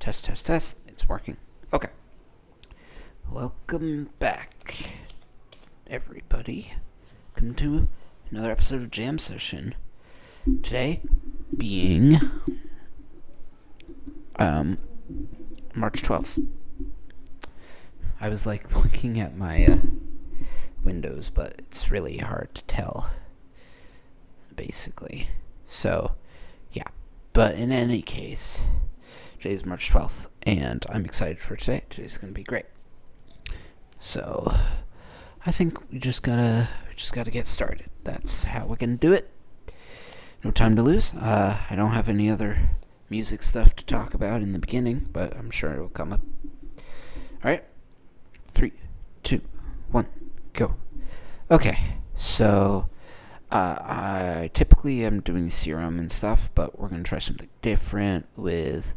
Test, test, test. It's working. Okay. Welcome back, everybody. Welcome to another episode of Jam Session. Today being March 12th. I was looking at my windows, but it's really hard to tell, basically. So, yeah. But in any case, today is March 12th, and I'm excited for today. Today's going to be great. So, I think we just gotta get started. That's how we're going to do it. No time to lose. I don't have any other music stuff to talk about in the beginning, but I'm sure it'll come up. Alright. 3, 2, 1, go. Okay, so I typically am doing serum and stuff, but we're gonna try something different with,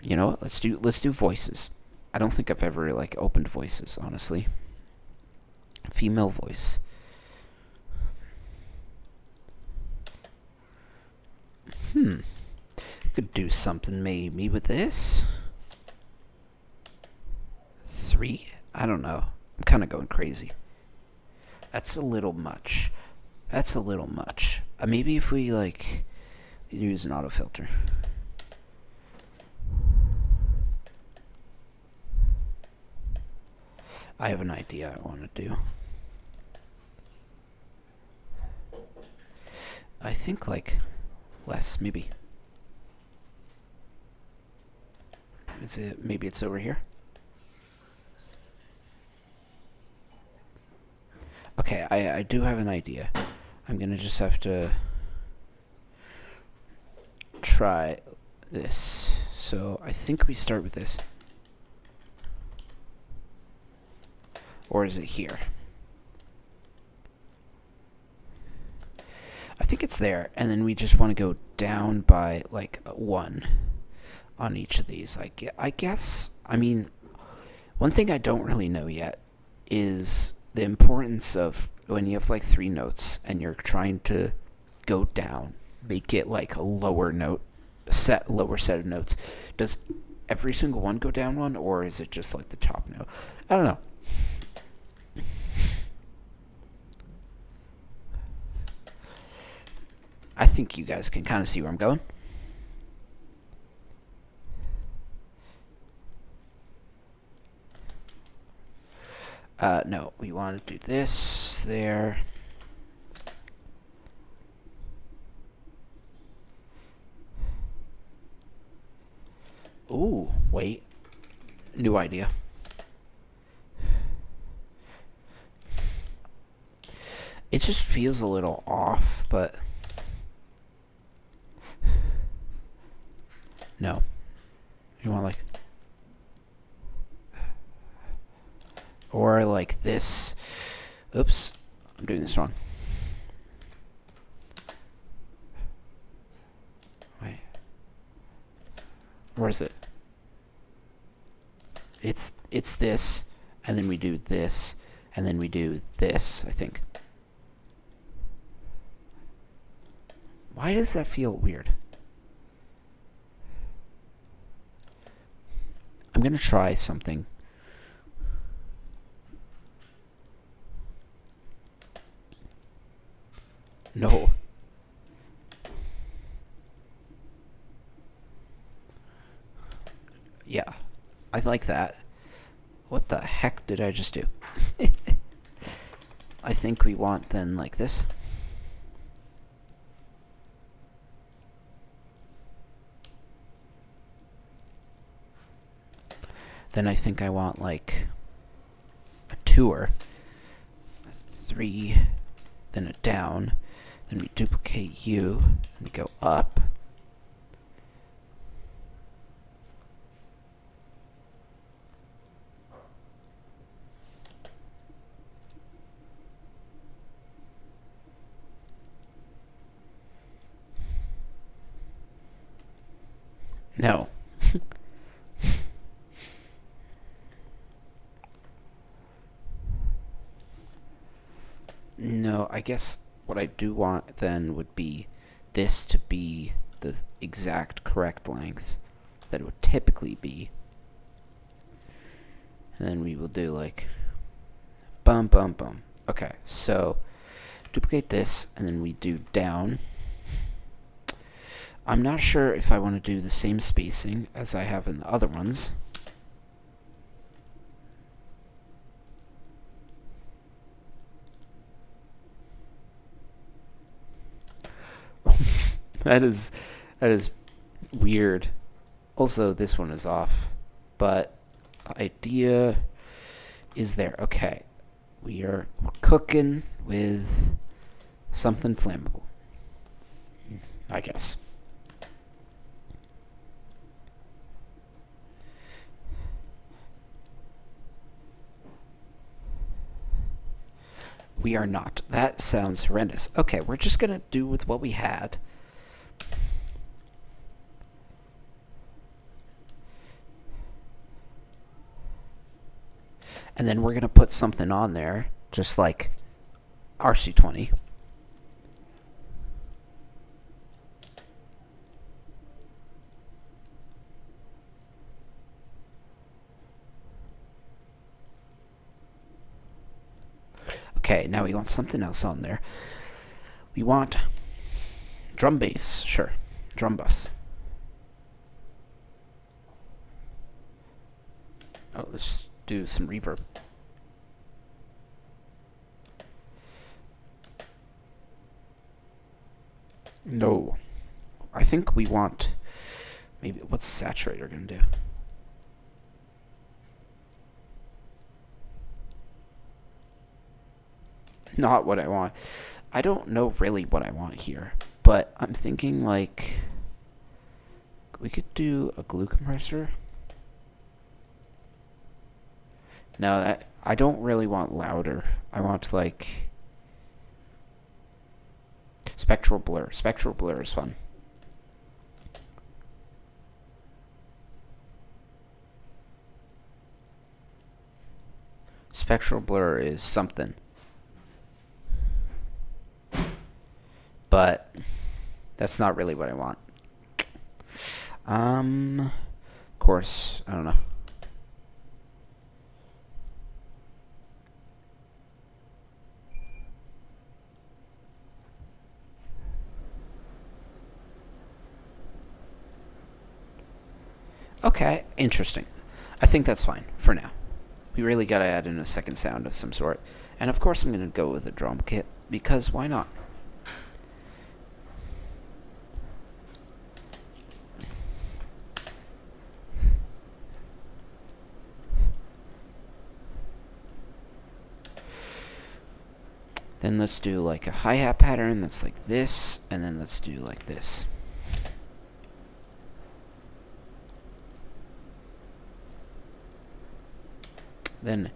let's do voices. I don't think I've ever opened voices, honestly. Female voice. Could do something maybe with this. 3? I don't know. I'm kind of going crazy. That's a little much. Maybe if we use an autofilter. I have an idea I want to do. I think less, maybe. Maybe it's over here? Okay, I do have an idea. I'm gonna just have to try this. So I think we start with this. Or is it here? I think it's there, and then we just want to go down by 1 on each of these. I guess, one thing I don't really know yet is the importance of when you have 3 notes and you're trying to go down, make it a lower set of notes. Does every single one go down 1, or is it just the top note? I don't know. I think you guys can kind of see where I'm going. No, we want to do this there. Ooh, wait. New idea. It just feels a little off, but no. You want or this. Oops, I'm doing this wrong. Wait. Where is it? It's this, and then we do this, and then we do this, I think. Why does that feel weird? I'm gonna try something. No. Yeah, I like that. What the heck did I just do? I think we want then this. Then I think I want a tour. 3, then a down. Then we duplicate U, and we go up. No. No, I guess what I do want then would be this to be the exact correct length that it would typically be. And then we will do like bum, bum, bum. Okay, so duplicate this, and then we do down. I'm not sure if I want to do the same spacing as I have in the other ones. That is weird. Also, this one is off, but the idea is there. Okay, we're cooking with something flammable, I guess. We are not. That sounds horrendous. Okay, we're just gonna do with what we had. And then we're gonna put something on there, just like RC20. Okay, now we want something else on there. We want drum bass, sure, drum bus. Oh, let's do some reverb. No, I think we want, maybe, what's saturator gonna do? Not what I want. I don't know really what I want here, but I'm thinking like we could do a glue compressor. No, I don't really want louder. I want like spectral blur. Spectral blur is fun. Spectral blur is something. But that's not really what I want. Of course, I don't know. Okay, interesting. I think that's fine for now. We really gotta add in a second sound of some sort. And of course I'm gonna go with a drum kit, because why not? Then let's do like a hi-hat pattern that's like this, and then let's do like this. Then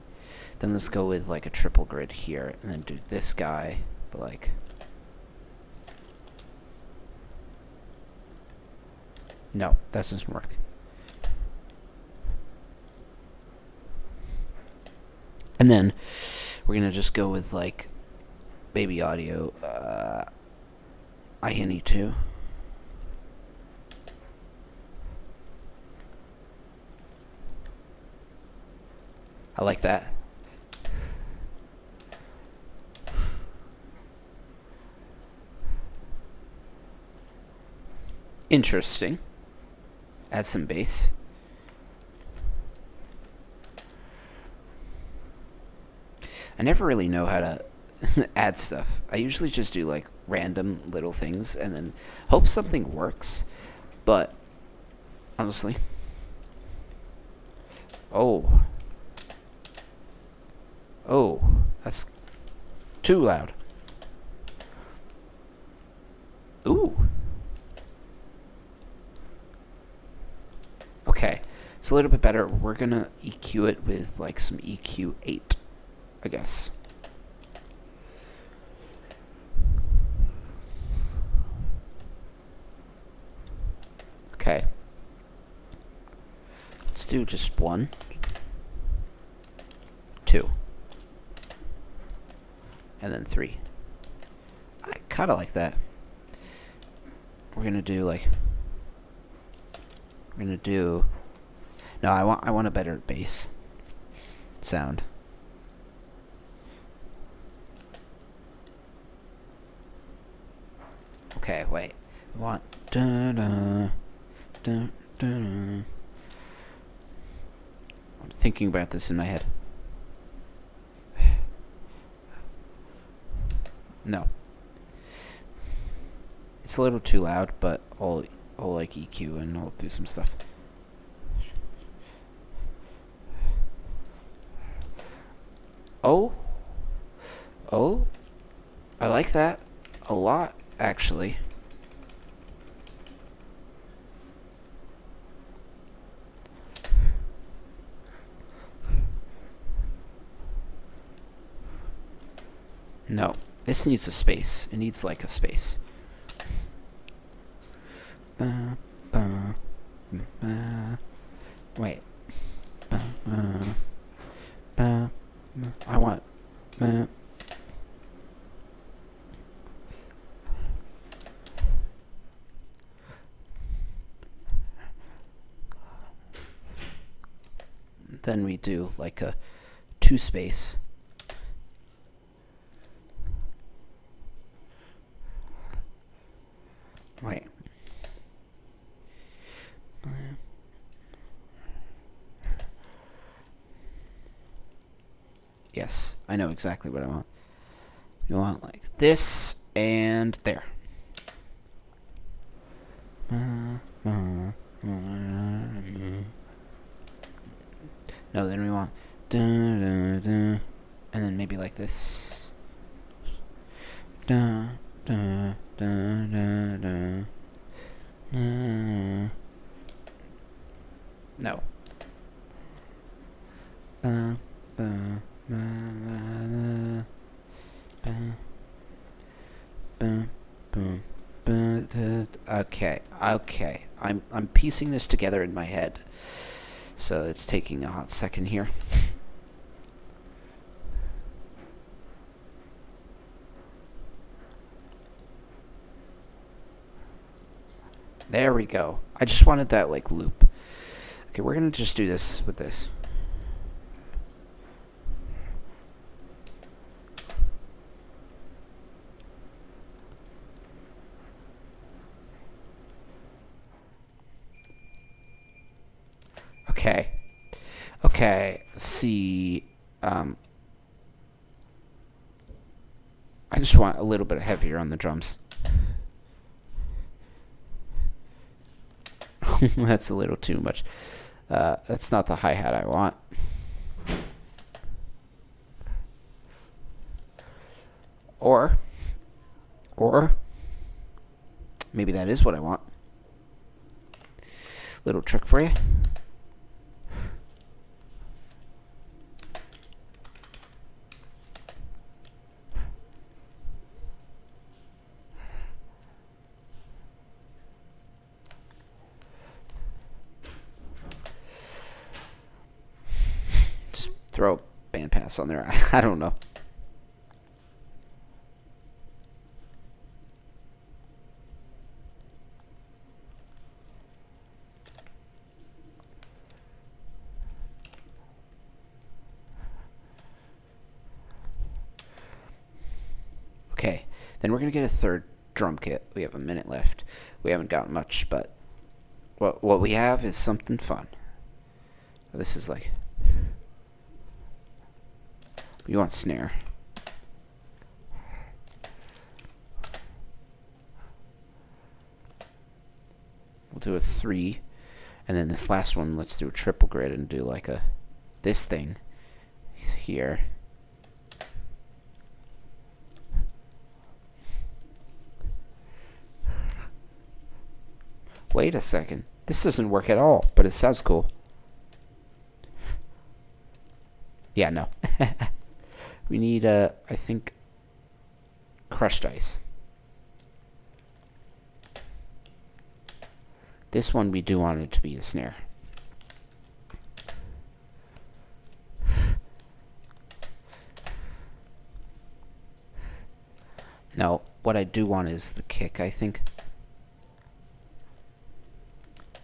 let's go with like a triple grid here, and then do this guy, but like... No, that doesn't work. And then we're gonna just go with like baby audio, INE2. I like that. Interesting. Add some bass. I never really know how to add stuff. I usually just do like random little things and then hope something works. But honestly, oh, that's too loud. Ooh. Okay, it's a little bit better. We're gonna EQ it with like some EQ8, I guess. Okay. Let's do just 1, 2, and then 3. I kind of like that. We're gonna do like we're gonna do. No, I want a better bass sound. Okay, wait. I want. Dun, dun, dun, dun. I'm thinking about this in my head. No. It's a little too loud, but I'll like EQ and I'll do some stuff. Oh, I like that a lot, actually. No, this needs a space. It needs like a space. Wait. I want. Then we do like a 2 space. Wait. Yes, I know exactly what I want. You want like this and there. No, then we want dun, dun, dun, and then maybe like this. Dun, dun, dun, dun, dun. No. Okay. I'm piecing this together in my head. So it's taking a hot second here. There we go. I just wanted that like loop. Okay, we're gonna just do this with this. Okay, let's see. I just want a little bit heavier on the drums. That's a little too much. That's not the hi-hat I want. Or maybe that is what I want. Little trick for you. Just throw a bandpass on there. I don't know. Okay, then we're going to get a third drum kit. We have a minute left. We haven't gotten much, but what we have is something fun. This is like... You want snare. We'll do a 3. And then this last one, let's do a triple grid and do like this thing here. Wait a second. This doesn't work at all, but it sounds cool. Yeah, no. We need, I think, crushed ice. This one we do want it to be the snare. No, what I do want is the kick, I think.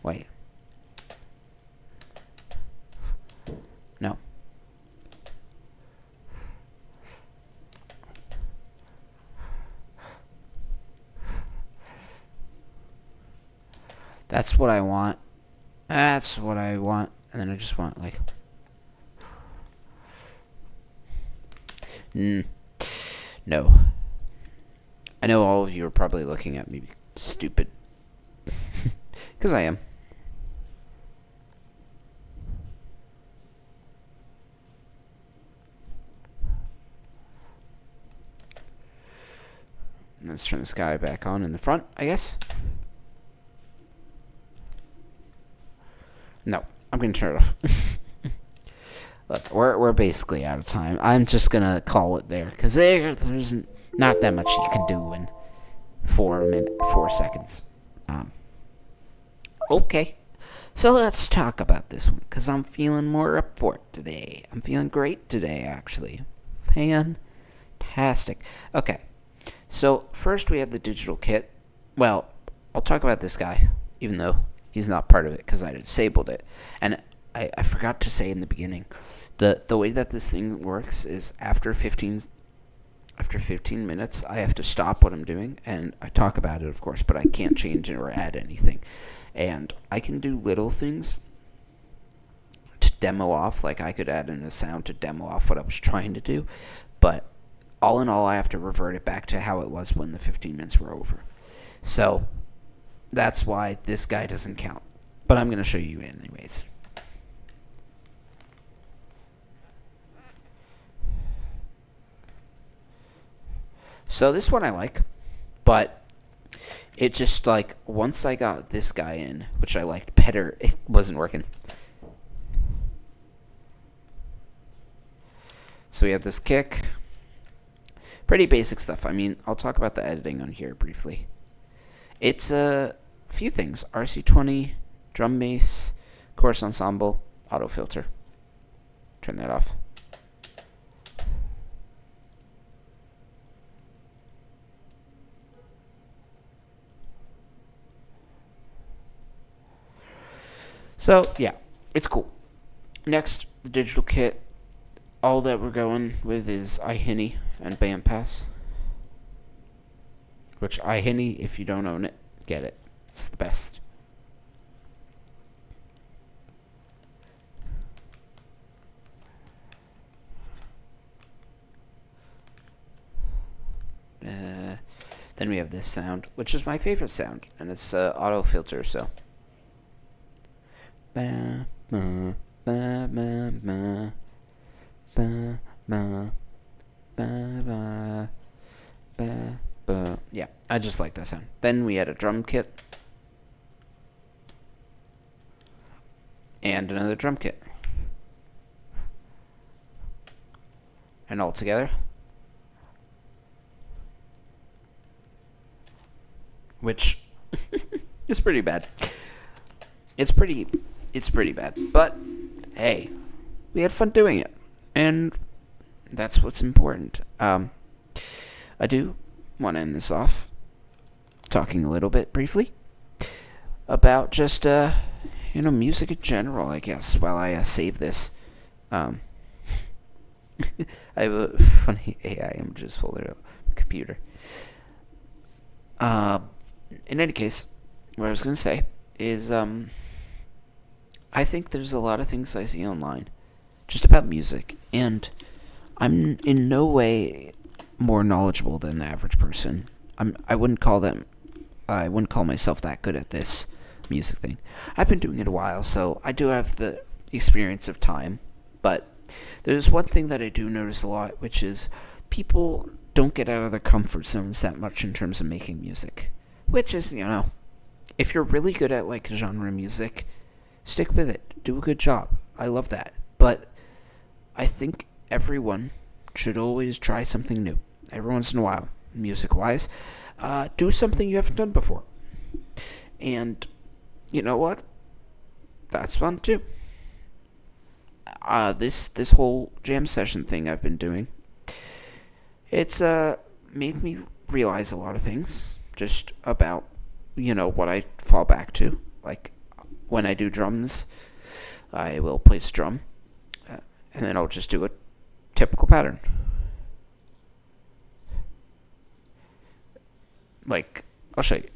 Wait. No. That's what I want. That's what I want. And then I just want, like... No. I know all of you are probably looking at me stupid. Because I am. Let's turn this guy back on in the front, I guess. No, I'm going to turn it off. Look, we're basically out of time. I'm just going to call it there, because there's not that much you can do in 4 seconds. Okay, so let's talk about this one, because I'm feeling more up for it today. I'm feeling great today, actually. Fantastic. Okay, so first we have the digital kit. Well, I'll talk about this guy, even though he's not part of it, because I disabled it. And I forgot to say in the beginning, the way that this thing works is after 15 minutes, I have to stop what I'm doing, and I talk about it, of course, but I can't change it or add anything. And I can do little things to demo off, like I could add in a sound to demo off what I was trying to do, but all in all, I have to revert it back to how it was when the 15 minutes were over. So that's why this guy doesn't count, but I'm going to show you anyways. So this one I like, but it just, like, once I got this guy in, which I liked better, it wasn't working. So we have this kick. Pretty basic stuff. I mean, I'll talk about the editing on here briefly. It's a few things. RC20, drum bass, chorus ensemble, auto filter. Turn that off. So, yeah, it's cool. Next, the digital kit. All that we're going with is iHinny and Bandpass. Which, iHinny, if you don't own it, get it. It's the best. Then we have this sound, which is my favorite sound, and it's auto filter, so... Ba, ba, ba, ba, ba, ba, ba, ba, ba, ba. Yeah, I just like that sound. Then we had a drum kit. And another drum kit. And all together. Which is pretty bad. It's pretty bad. But, hey, we had fun doing it. And that's what's important. I do want to end this off talking a little bit briefly about just, music in general, I guess, while I save this. I have a funny AI images folder on the computer. In any case, what I was going to say is, I think there's a lot of things I see online just about music, and I'm in no way more knowledgeable than the average person. I wouldn't call myself that good at this music thing. I've been doing it a while, so I do have the experience of time, but there's one thing that I do notice a lot, which is people don't get out of their comfort zones that much in terms of making music, which is, if you're really good at, like, genre music, stick with it. Do a good job. I love that. But I think everyone should always try something new. Every once in a while, music-wise. Do something you haven't done before. And you know what? That's fun, too. This whole jam session thing I've been doing, it's made me realize a lot of things just about, what I fall back to. Like, when I do drums, I will place drum. And then I'll just do a typical pattern. Like, I'll show you.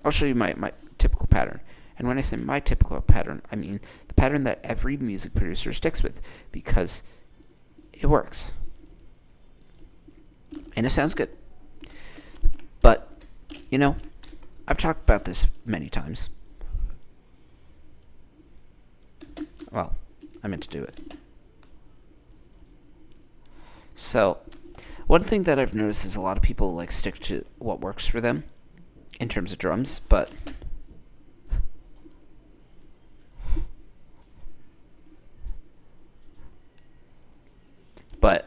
I'll show you my typical pattern. And when I say my typical pattern, I mean the pattern that every music producer sticks with, because it works. And it sounds good. But, you know, I've talked about this many times. Well, I meant to do it. So, one thing that I've noticed is a lot of people like stick to what works for them in terms of drums, but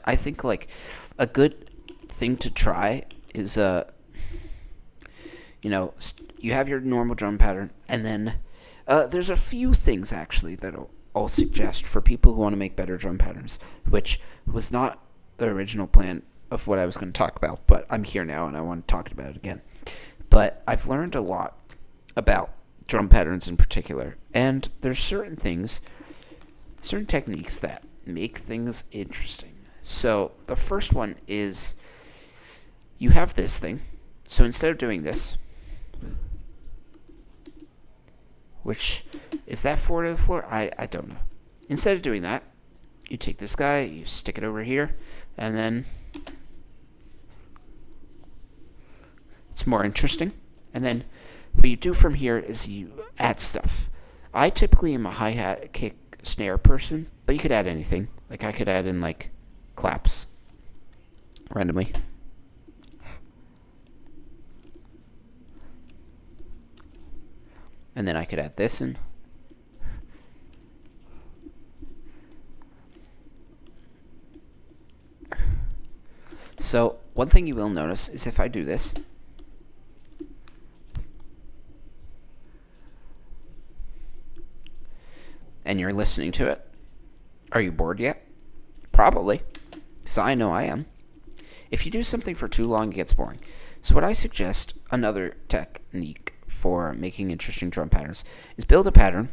I think like a good thing to try is you have your normal drum pattern, and then there's a few things actually that I'll suggest for people who want to make better drum patterns, which was not the original plan of what I was going to talk about, but I'm here now and I want to talk about it again. But I've learned a lot about drum patterns in particular, and there's certain techniques that make things interesting. So the first one is you have this thing. So instead of doing this, which is that 4 to the floor? I don't know. Instead of doing that, you take this guy, you stick it over here, and then it's more interesting. And then what you do from here is you add stuff. I typically am a hi-hat, kick, snare person, but you could add anything. Like I could add in like claps randomly. And then I could add this in. So one thing you will notice is if I do this, and you're listening to it, are you bored yet? Probably. So I know I am. If you do something for too long, it gets boring. So what I suggest, another technique for making interesting drum patterns, is build a pattern,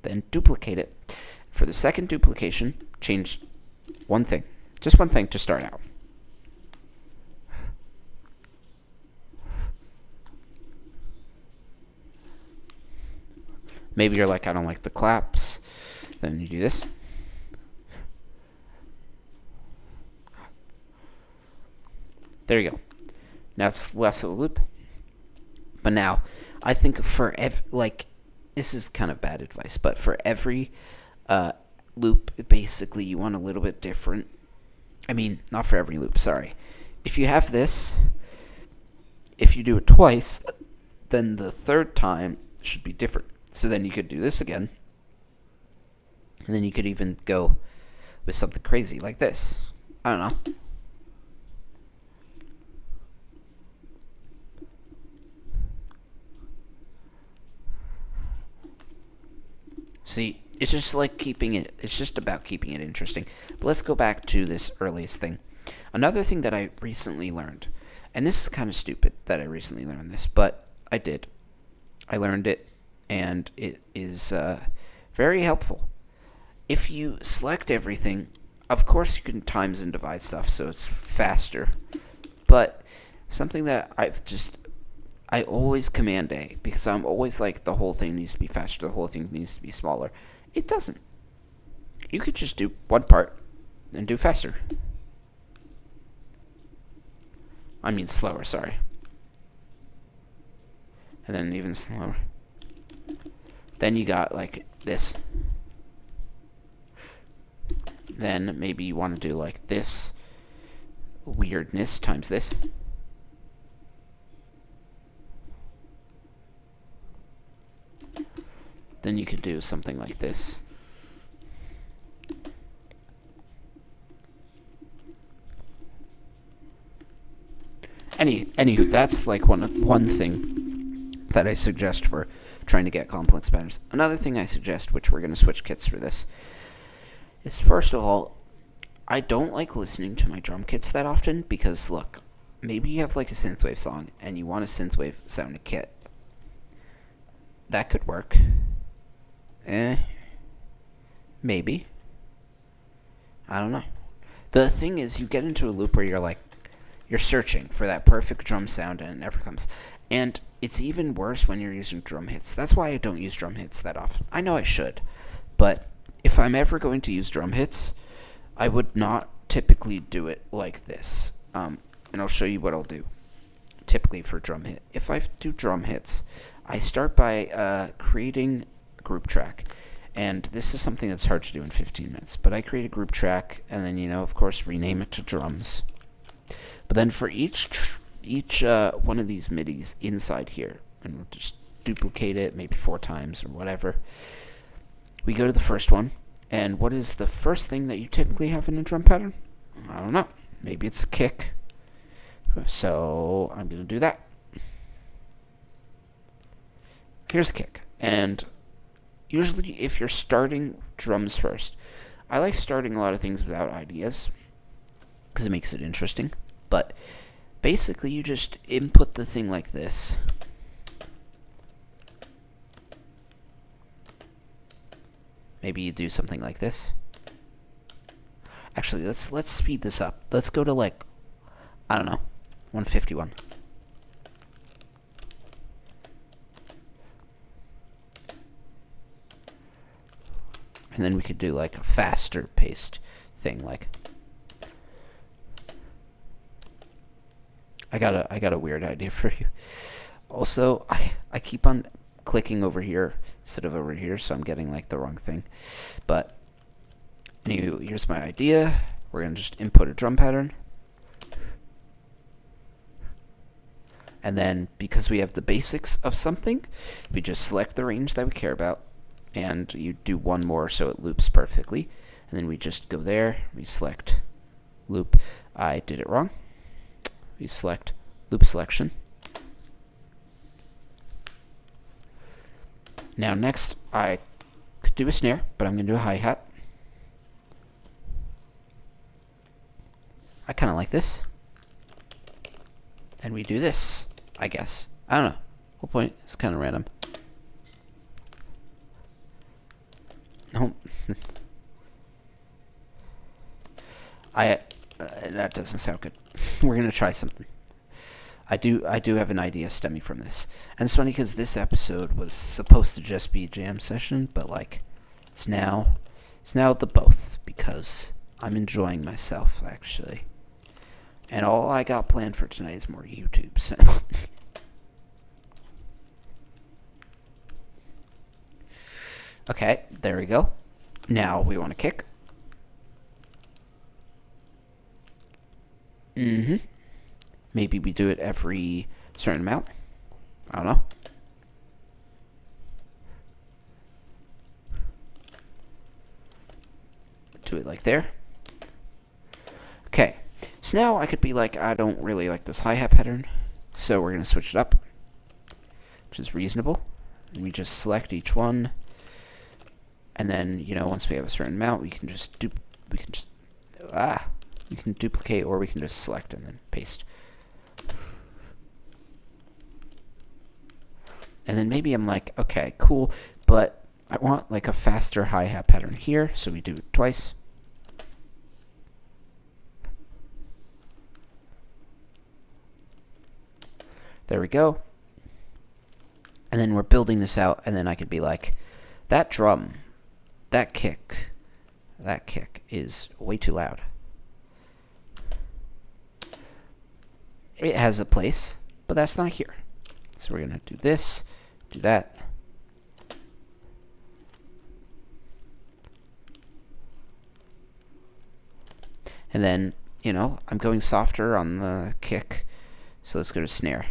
then duplicate it. For the second duplication, change one thing. Just one thing to start out. Maybe you're like, I don't like the claps. Then you do this. There you go. Now it's less of a loop. But now, I think for this is kind of bad advice, but for every loop, basically you want a little bit different. I mean, not for every loop, sorry. If you have this, if you do it twice, then the third time should be different. So then you could do this again. And then you could even go with something crazy like this. I don't know. See, it's just like it's just about keeping it interesting. But let's go back to this earliest thing. Another thing that I recently learned, and this is kind of stupid that I recently learned this, but I did. I learned it, and it is very helpful. If you select everything, of course you can times and divide stuff so it's faster. But something that I always command A, because I'm always like, the whole thing needs to be faster, the whole thing needs to be smaller. It doesn't. You could just do one part and do faster. I mean slower, sorry. And then even slower. Then you got like this. Then maybe you want to do like this weirdness times this. Then you could do something like this. Anywho, that's like one thing that I suggest for trying to get complex patterns. Another thing I suggest, which we're going to switch kits for this, is first of all, I don't like listening to my drum kits that often because, look, maybe you have like a synthwave song and you want a synthwave sounding kit. That could work. Maybe. I don't know. The thing is, you get into a loop where you're searching for that perfect drum sound and it never comes. And it's even worse when you're using drum hits. That's why I don't use drum hits that often. I know I should, but if I'm ever going to use drum hits, I would not typically do it like this. And I'll show you what I'll do typically for drum hit. If I do drum hits, I start by creating a group track. And this is something that's hard to do in 15 minutes. But I create a group track and then, of course, rename it to drums. But then for each one of these MIDIs inside here, and we'll just duplicate it maybe 4 times or whatever, we go to the first one. And what is the first thing that you typically have in a drum pattern? I don't know. Maybe it's a kick. So I'm going to do that. Here's a kick. And usually if you're starting drums first, I like starting a lot of things without ideas because it makes it interesting. But basically you just input the thing like this. Maybe you do something like this. Actually, let's speed this up. Let's go to I don't know, 151. And then we could do a faster paced thing I got a weird idea for you. Also, I keep on clicking over here instead of over here, so I'm getting the wrong thing. But anyway, here's my idea. We're gonna just input a drum pattern. And then because we have the basics of something, we just select the range that we care about. And you do one more so it loops perfectly. And then we just go there, we select loop. I did it wrong. We select loop selection. Now next, I could do a snare, but I'm going to do a hi-hat. I kind of like this. And we do this, I guess. I don't know. Whole point is kind of random. No. That doesn't sound good. We're going to try something. I do have an idea stemming from this. And it's funny because this episode was supposed to just be a jam session, but it's now the both because I'm enjoying myself actually. And all I got planned for tonight is more YouTube. So. Okay, there we go. Now we want to kick. Maybe we do it every certain amount. I don't know. Do it like there. Okay. So now I could be I don't really like this hi-hat pattern. So we're going to switch it up, which is reasonable. And we just select each one. And then, once we have a certain amount, we can duplicate, or we can just select and then paste. And then maybe I'm okay, cool, but I want a faster hi-hat pattern here, so we do it twice. There we go. And then we're building this out, and then I could be that drum, that kick is way too loud. It has a place, but that's not here. So we're going to do this, do that. And then, I'm going softer on the kick. So let's go to snare.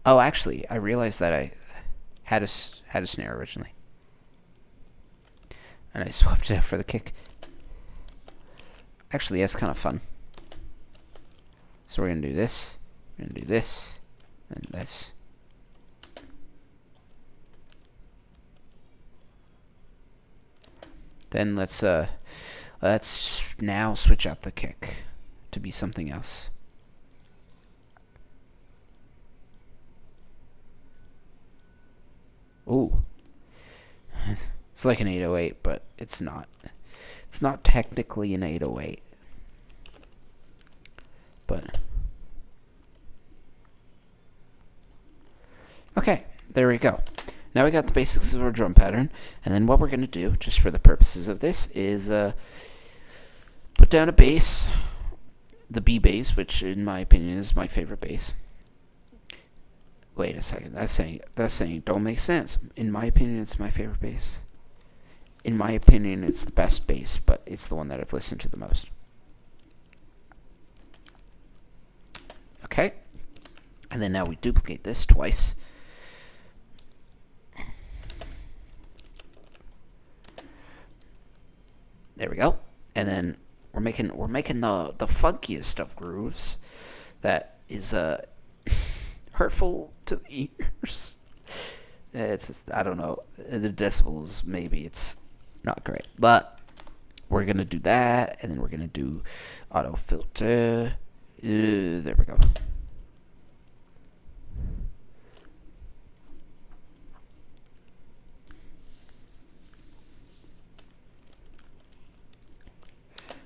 Oh, actually, I realized that I had a snare originally. And I swapped it out for the kick. Actually, that's kind of fun. So we're going to do this. We're going to do this. And this. Then let's now switch out the kick to be something else. Ooh. It's like an 808, but it's not. It's not technically an 808. But okay, there we go. Now we got the basics of our drum pattern, and then what we're going to do, just for the purposes of this, is put down a bass, the B bass, which in my opinion is my favorite bass. Wait a second, that's saying don't make sense. In my opinion, it's my favorite bass. In my opinion, it's the best bass, but it's the one that I've listened to the most. Okay, and then now we duplicate this twice. There we go. And then we're making the funkiest of grooves that is hurtful to the ears. It's just, I don't know, the decibels, maybe it's not great, but we're gonna do that, and then we're gonna do auto filter. There we go.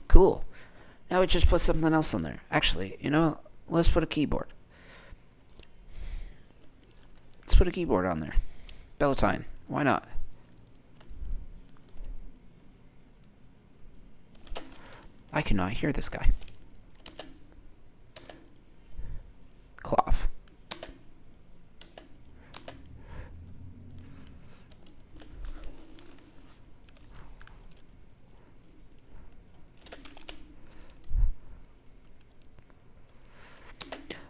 Cool. Now we just put something else on there. Actually, let's put a keyboard. Let's put a keyboard on there. Bellatine. Why not? I cannot hear this guy. Cloth.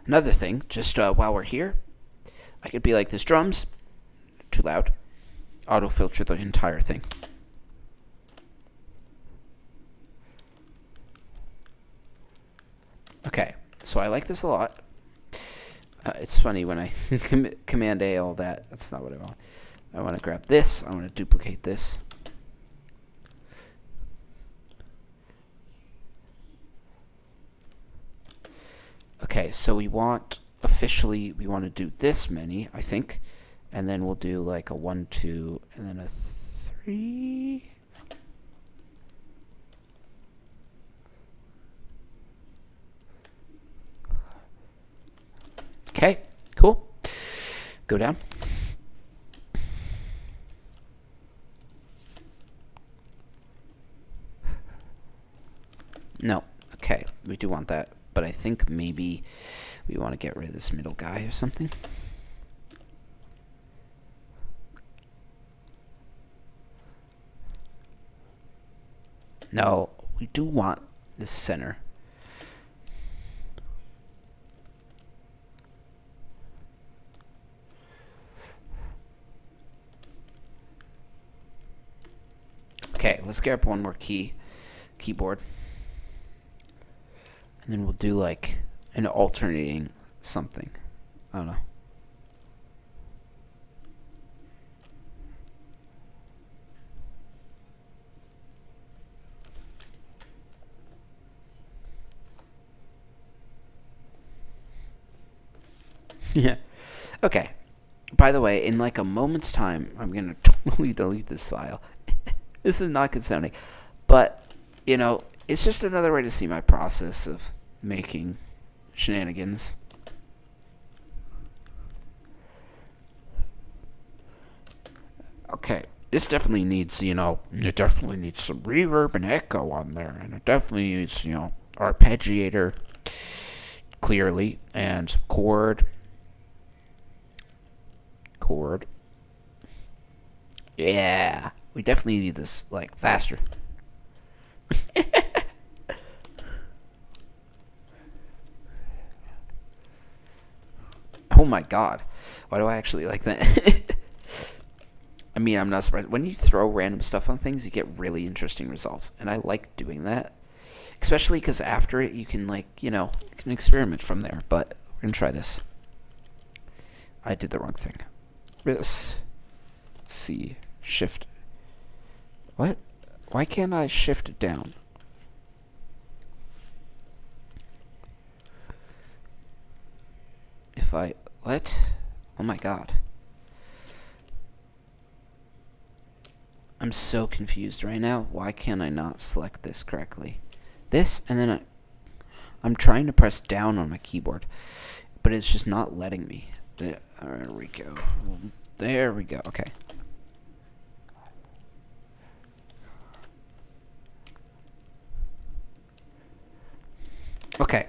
Another thing, just while we're here, I could be like this: drums, too loud, auto filter the entire thing. Okay, so I like this a lot. It's funny when I Command A all that. That's not what I want. I want to grab this. I want to duplicate this. Okay, so we want to do this many, I think, and then we'll do like a 1, 2, and then a 3. Okay, cool. Go down. No, okay, we do want that. But I think maybe we want to get rid of this middle guy or something. No, we do want this center. Okay, let's grab one more keyboard. And then we'll do like an alternating something. I don't know. Yeah. Okay. By the way, in like a moment's time, I'm going to totally delete this file. This is not good sounding. But, it's just another way to see my process of making shenanigans. Okay, this definitely needs, it definitely needs some reverb and echo on there, and it definitely needs, arpeggiator clearly, and some chord. Yeah, we definitely need this, like, faster. Oh my god. Why do I actually like that? I mean, I'm not surprised. When you throw random stuff on things, you get really interesting results. And I like doing that. Especially because after it, you can, you can experiment from there. But we're going to try this. I did the wrong thing. This. C. Shift. What? Why can't I shift it down? If I... What? Oh my god. I'm so confused right now. Why can't I not select this correctly? This, and then I'm trying to press down on my keyboard, but it's just not letting me. There we go. There we go. Okay. Okay.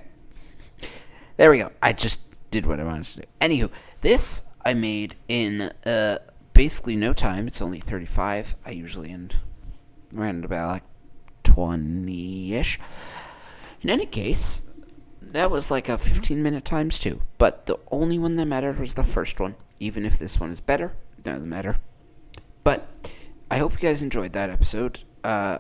There we go. I just did what I wanted to do. Anywho, this I made in basically no time. It's only 35. I usually end around about like 20-ish. In any case, that was like a 15-minute times 2. But the only one that mattered was the first one. Even if this one is better, it doesn't matter. But I hope you guys enjoyed that episode. I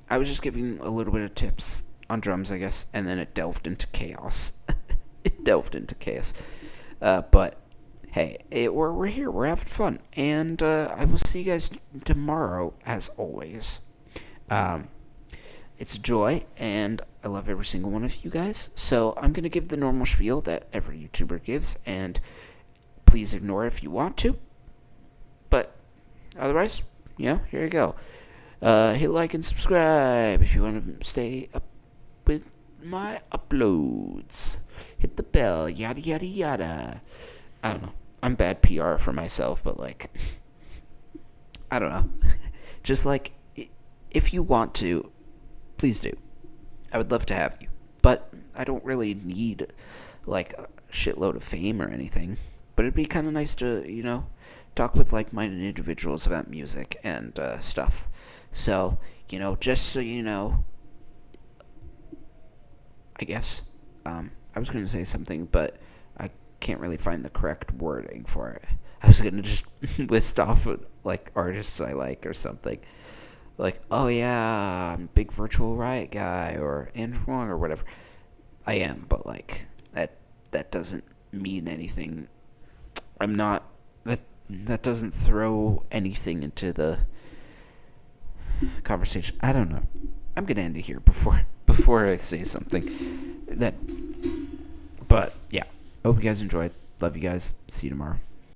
was just giving a little bit of tips on drums, I guess, and then it delved into chaos. But hey, we're here. We're having fun. And I will see you guys tomorrow, as always. It's a joy, and I love every single one of you guys. So I'm going to give the normal spiel that every YouTuber gives, and please ignore it if you want to. But otherwise, here you go. Hit like and subscribe if you want to stay up with my uploads. Hit the bell, yada, yada, yada. I don't know. I'm bad PR for myself, but, I don't know. Just, if you want to, please do. I would love to have you. But I don't really need, a shitload of fame or anything. But it'd be kind of nice to, talk with like-minded individuals about music and stuff. So, just so you know, I guess, I was going to say something, but I can't really find the correct wording for it. I was going to just list off, artists I like or something. Oh yeah, I'm a big Virtual Riot guy, or Andrew Wong, or whatever. I am, but, that doesn't mean anything. I'm not, that doesn't throw anything into the conversation. I don't know. I'm going to end it here before I say something. But, yeah. Hope you guys enjoyed. Love you guys. See you tomorrow.